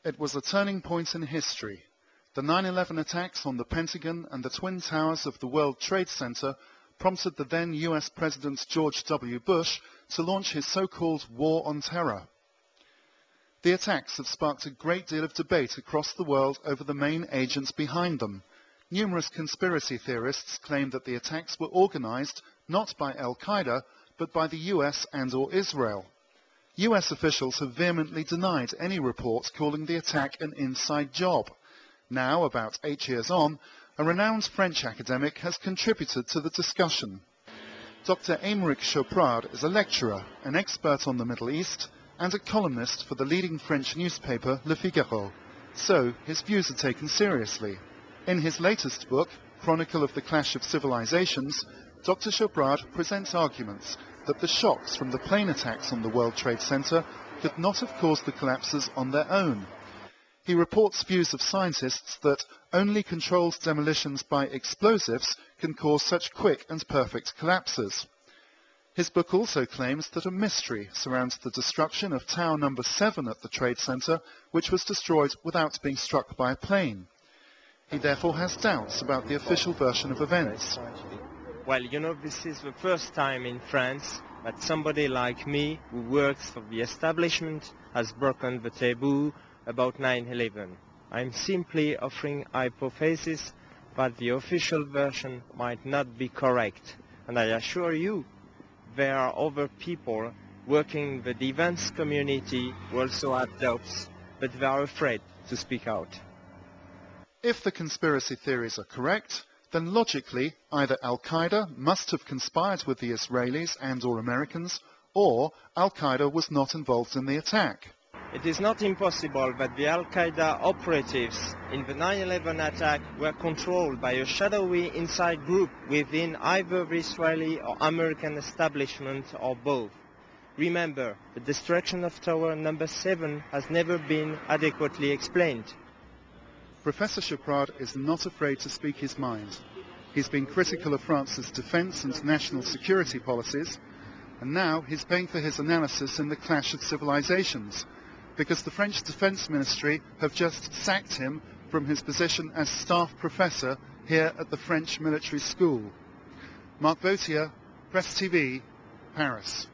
It was a turning point in history. The 9/11 attacks on the Pentagon and the Twin Towers of the World Trade Center prompted the then US President George W. Bush to launch his so-called War on Terror. The attacks have sparked a great deal of debate across the world over the main agents behind them. Numerous conspiracy theorists claim that the attacks were organized not by Al-Qaeda, but by the US and/or Israel. US officials have vehemently denied any report calling the attack an inside job. Now, about 8 years on, a renowned French academic has contributed to the discussion. Dr. Aymeric Chauprade is a lecturer, an expert on the Middle East, and a columnist for the leading French newspaper Le Figaro, so his views are taken seriously. In his latest book, Chronicle of the Clash of Civilizations, Dr. Chauprade presents arguments that the shocks from the plane attacks on the World Trade Center could not have caused the collapses on their own. He reports views of scientists that only controlled demolitions by explosives can cause such quick and perfect collapses. His book also claims that a mystery surrounds the destruction of Tower number 7 at the Trade Center, which was destroyed without being struck by a plane. He therefore has doubts about the official version of events. Well, you know, this is the first time in France that somebody like me, who works for the establishment, has broken the taboo about 9/11. I'm simply offering a hypothesis that the official version might not be correct. And I assure you, there are other people working in the defense community who also have doubts, but they are afraid to speak out. If the conspiracy theories are correct, then logically either Al-Qaeda must have conspired with the Israelis and/or Americans, or Al-Qaeda was not involved in the attack. It is not impossible that the Al-Qaeda operatives in the 9/11 attack were controlled by a shadowy inside group within either the Israeli or American establishment or both. Remember, the destruction of Tower number 7 has never been adequately explained. Professor Chauprade is not afraid to speak his mind. He's been critical of France's defence and national security policies, and now he's paying for his analysis in the Clash of Civilizations, because the French Defence Ministry have just sacked him from his position as staff professor here at the French Military School. Marc Vautier, PressTv, Paris.